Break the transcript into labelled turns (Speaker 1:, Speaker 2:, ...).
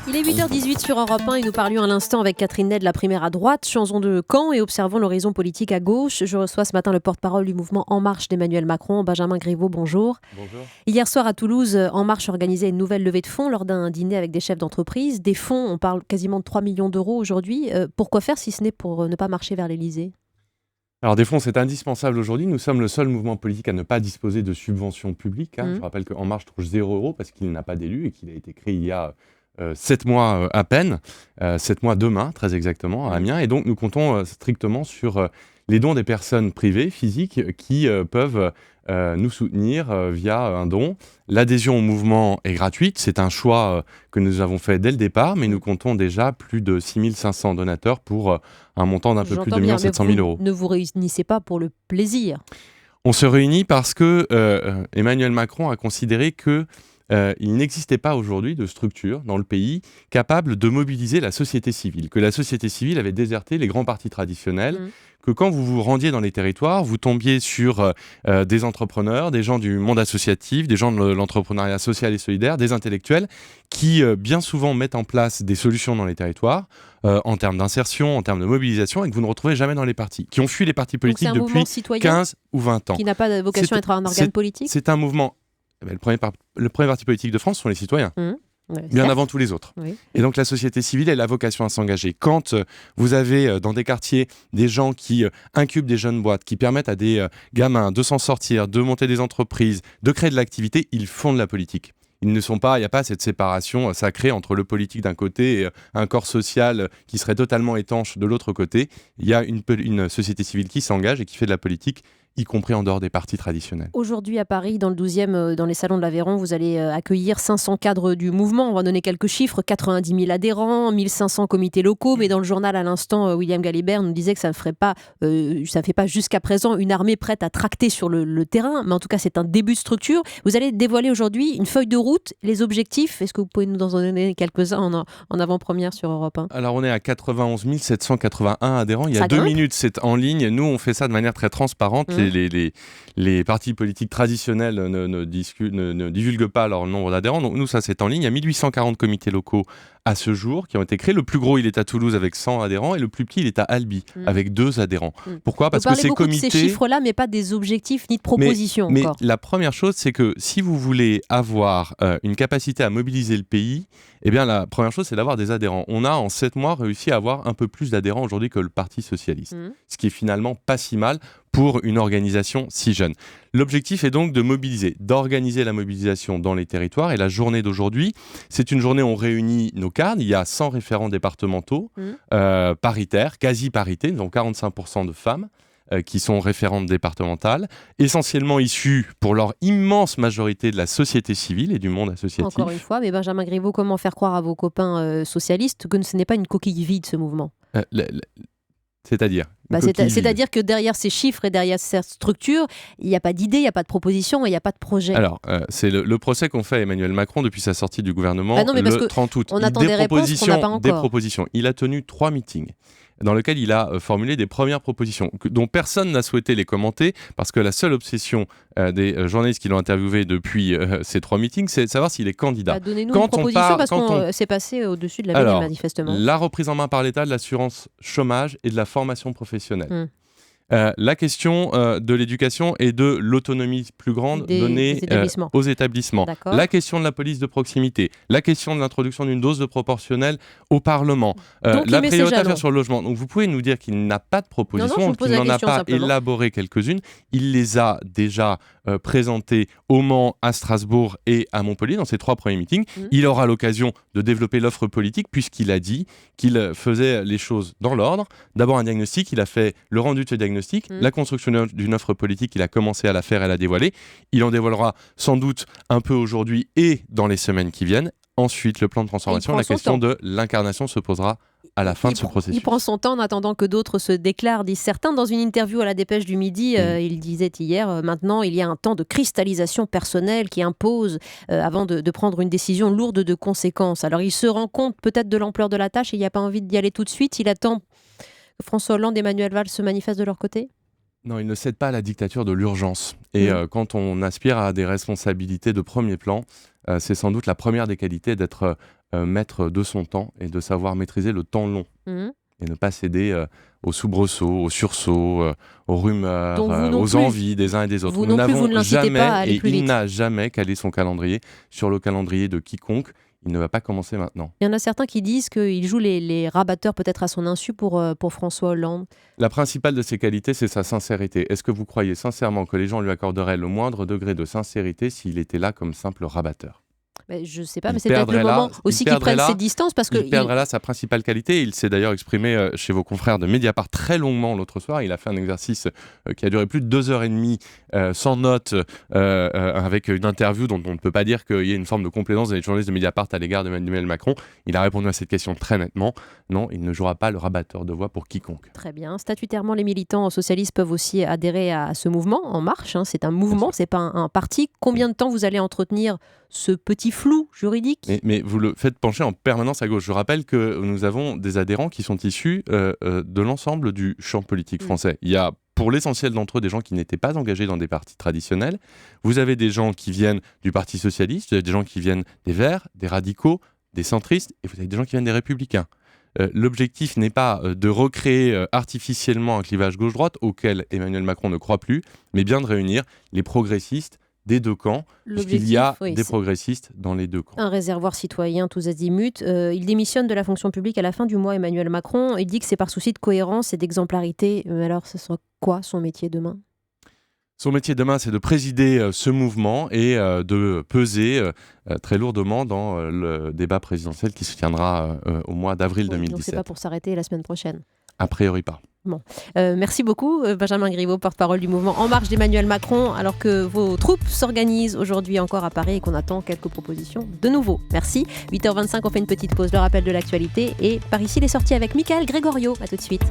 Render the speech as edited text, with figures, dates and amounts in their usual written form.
Speaker 1: Il est 8h18 sur Europe 1 et nous parlions à l'instant avec Catherine Ney de la primaire à droite, changeons de camp et observons l'horizon politique à gauche. Je reçois ce matin le porte-parole du mouvement En Marche d'Emmanuel Macron, Benjamin Griveaux, bonjour.
Speaker 2: Bonjour.
Speaker 1: Hier soir à Toulouse, En Marche organisait une nouvelle levée de fonds lors d'un dîner avec des chefs d'entreprise. Des fonds, on parle quasiment de 3 millions d'euros aujourd'hui. Pourquoi faire si ce n'est pour ne pas marcher vers l'Elysée ?
Speaker 2: Alors des fonds, c'est indispensable aujourd'hui. Nous sommes le seul mouvement politique à ne pas disposer de subventions publiques. Je rappelle qu'En Marche touche 0 € parce qu'il n'a pas d'élu et qu'il a été créé il y a 7 mois à peine, 7 mois demain, très exactement, à Amiens. Et donc nous comptons strictement sur les dons des personnes privées, physiques, qui peuvent nous soutenir via un don. L'adhésion au mouvement est gratuite. C'est un choix que nous avons fait dès le départ, mais nous comptons déjà plus de 6 500 donateurs pour un montant d'un peu plus de 1 700 000 euros.
Speaker 1: Ne vous réunissez pas pour le plaisir.
Speaker 2: On se réunit parce que Emmanuel Macron a considéré que il n'existait pas aujourd'hui de structure dans le pays capable de mobiliser la société civile, que la société civile avait déserté les grands partis traditionnels, que quand vous vous rendiez dans les territoires, vous tombiez sur des entrepreneurs, des gens du monde associatif, des gens de l'entrepreneuriat social et solidaire, des intellectuels qui bien souvent mettent en place des solutions dans les territoires en termes d'insertion, en termes de mobilisation, et que vous ne retrouvez jamais dans les partis, qui ont fui les partis politiques depuis 15 ou 20 ans.
Speaker 1: Qui n'a pas vocation à être un organe politique.
Speaker 2: C'est un mouvement... Le premier parti politique de France sont les citoyens, bien avant tous les autres. Oui. Et donc la société civile, elle a vocation à s'engager. Quand vous avez dans des quartiers des gens qui incubent des jeunes boîtes, qui permettent à des gamins de s'en sortir, de monter des entreprises, de créer de l'activité, ils font de la politique. Il n'y a pas cette séparation sacrée entre le politique d'un côté et un corps social qui serait totalement étanche de l'autre côté. Il y a une société civile qui s'engage et qui fait de la politique, y compris en dehors des partis traditionnels.
Speaker 1: Aujourd'hui à Paris, dans le 12e, dans les salons de l'Aveyron, vous allez accueillir 500 cadres du mouvement. On va donner quelques chiffres, 90 000 adhérents, 1500 comités locaux. Mais dans le journal à l'instant, William Galibert nous disait que ça ne fait pas jusqu'à présent une armée prête à tracter sur le terrain. Mais en tout cas, c'est un début de structure. Vous allez dévoiler aujourd'hui une feuille de route, les objectifs. Est-ce que vous pouvez nous en donner quelques-uns en avant-première sur Europe 1 ?
Speaker 2: Alors on est à 91 781 adhérents. Il y a 2 minutes, c'est en ligne. Nous, on fait ça de manière très transparente. Les partis politiques traditionnels ne divulguent pas leur nombre d'adhérents. Donc nous, ça c'est en ligne. Il y a 1840 comités locaux à ce jour qui ont été créés. Le plus gros, il est à Toulouse avec 100 adhérents et le plus petit, il est à Albi avec 2 adhérents. Pourquoi ? Parce que ces comités...
Speaker 1: de ces chiffres-là, mais pas des objectifs ni de propositions
Speaker 2: mais
Speaker 1: encore.
Speaker 2: La première chose, c'est que si vous voulez avoir une capacité à mobiliser le pays, eh bien la première chose, c'est d'avoir des adhérents. On a en 7 mois réussi à avoir un peu plus d'adhérents aujourd'hui que le Parti socialiste, ce qui est finalement pas si mal pour une organisation si jeune. L'objectif est donc d'organiser la mobilisation dans les territoires. Et la journée d'aujourd'hui, c'est une journée où on réunit nos cadres. Il y a 100 référents départementaux, paritaires, quasi-parité, donc 45% de femmes qui sont référentes départementales, essentiellement issues pour leur immense majorité de la société civile et du monde associatif.
Speaker 1: Encore une fois, mais Benjamin Griveaux, comment faire croire à vos copains socialistes que ce n'est pas une coquille vide, ce mouvement ?
Speaker 2: C'est-à-dire
Speaker 1: C'est-à-dire que derrière ces chiffres et derrière cette structure, il n'y a pas d'idée, il n'y a pas de proposition, il n'y a pas de projet.
Speaker 2: Alors, c'est le procès qu'on fait à Emmanuel Macron depuis sa sortie du gouvernement le 30 août.
Speaker 1: On attend des réponses qu'on n'a pas encore.
Speaker 2: Des propositions. Il a tenu 3 meetings dans lesquels il a formulé des premières propositions dont personne n'a souhaité les commenter parce que la seule obsession des journalistes qui l'ont interviewé depuis ces 3 meetings, c'est de savoir s'il est candidat.
Speaker 1: Donnez-nous une proposition parce qu'on s'est passé au-dessus de la mêlée manifestement.
Speaker 2: La reprise en main par l'État de l'assurance chômage et de la formation professionnelle. La question de l'éducation et de l'autonomie plus grande donnée aux établissements.
Speaker 1: D'accord.
Speaker 2: La question de la police de proximité. La question de l'introduction d'une dose de proportionnelle au Parlement. La priorité à faire sur le logement. Donc vous pouvez nous dire qu'il n'a pas de proposition, qu'il n'en a pas élaboré quelques-unes. Il les a déjà présentées au Mans, à Strasbourg et à Montpellier dans ces 3 premiers meetings. Il aura l'occasion de développer l'offre politique puisqu'il a dit qu'il faisait les choses dans l'ordre. D'abord un diagnostic, il a fait le rendu de ce diagnostic. La construction d'une offre politique, il a commencé à la faire et à la dévoiler. Il en dévoilera sans doute un peu aujourd'hui et dans les semaines qui viennent. Ensuite, le plan de transformation, la question de l'incarnation se posera à la fin de ce processus.
Speaker 1: Il prend son temps en attendant que d'autres se déclarent, disent certains. Dans une interview à la Dépêche du Midi, il disait hier, maintenant il y a un temps de cristallisation personnelle qui impose avant de prendre une décision lourde de conséquences. Alors il se rend compte peut-être de l'ampleur de la tâche et il n'y a pas envie d'y aller tout de suite. Il attend que François Hollande et Manuel Valls se manifestent de leur côté ?
Speaker 2: Non, il ne cède pas à la dictature de l'urgence. Et quand on aspire à des responsabilités de premier plan, c'est sans doute la première des qualités d'être maître de son temps et de savoir maîtriser le temps long. Et ne pas céder aux soubresauts, aux sursauts, aux rumeurs, aux envies des uns et des autres.
Speaker 1: Vous n'avons jamais, et il
Speaker 2: n'a jamais calé son calendrier sur le calendrier de quiconque. Il ne va pas commencer maintenant.
Speaker 1: Il y en a certains qui disent qu'il joue les rabatteurs peut-être à son insu pour François Hollande.
Speaker 2: La principale de ses qualités, c'est sa sincérité. Est-ce que vous croyez sincèrement que les gens lui accorderaient le moindre degré de sincérité s'il était là comme simple rabatteur ?
Speaker 1: Je ne sais pas, mais c'est peut-être le moment aussi qu'il prenne ses distances.
Speaker 2: Il perdrait là sa principale qualité. Il s'est d'ailleurs exprimé chez vos confrères de Mediapart très longuement l'autre soir. Il a fait un exercice qui a duré plus de 2h30 sans notes, avec une interview dont on ne peut pas dire qu'il y ait une forme de complaisance des journalistes de Mediapart à l'égard d'Emmanuel Macron. Il a répondu à cette question très nettement. Non, il ne jouera pas le rabatteur de voix pour quiconque.
Speaker 1: Très bien. Statutairement, les militants socialistes peuvent aussi adhérer à ce mouvement En Marche. C'est un mouvement, ce n'est pas un parti. Combien de temps vous allez entretenir ce petit flou juridique ?
Speaker 2: Mais vous le faites pencher en permanence à gauche. Je rappelle que nous avons des adhérents qui sont issus de l'ensemble du champ politique français. Il y a pour l'essentiel d'entre eux des gens qui n'étaient pas engagés dans des partis traditionnels. Vous avez des gens qui viennent du Parti socialiste, vous avez des gens qui viennent des Verts, des radicaux, des centristes, et vous avez des gens qui viennent des Républicains. L'objectif n'est pas de recréer artificiellement un clivage gauche-droite auquel Emmanuel Macron ne croit plus, mais bien de réunir les progressistes des deux camps, puisqu'il y a des progressistes dans les deux camps.
Speaker 1: Un réservoir citoyen tous azimuts. Il démissionne de la fonction publique à la fin du mois, Emmanuel Macron. Il dit que c'est par souci de cohérence et d'exemplarité. Alors, ce sera quoi son métier demain ?
Speaker 2: Son métier demain, c'est de présider ce mouvement et de peser très lourdement dans le débat présidentiel qui se tiendra au mois d'avril 2017.
Speaker 1: Donc, c'est pas pour s'arrêter la semaine prochaine ?
Speaker 2: A priori pas.
Speaker 1: Bon. Merci beaucoup Benjamin Griveaux, porte-parole du mouvement En Marche d'Emmanuel Macron, alors que vos troupes s'organisent aujourd'hui encore à Paris et qu'on attend quelques propositions de nouveau. Merci. 8h25, on fait une petite pause, le rappel de l'actualité et par ici les sorties avec Mickaël Grégorio. À tout de suite.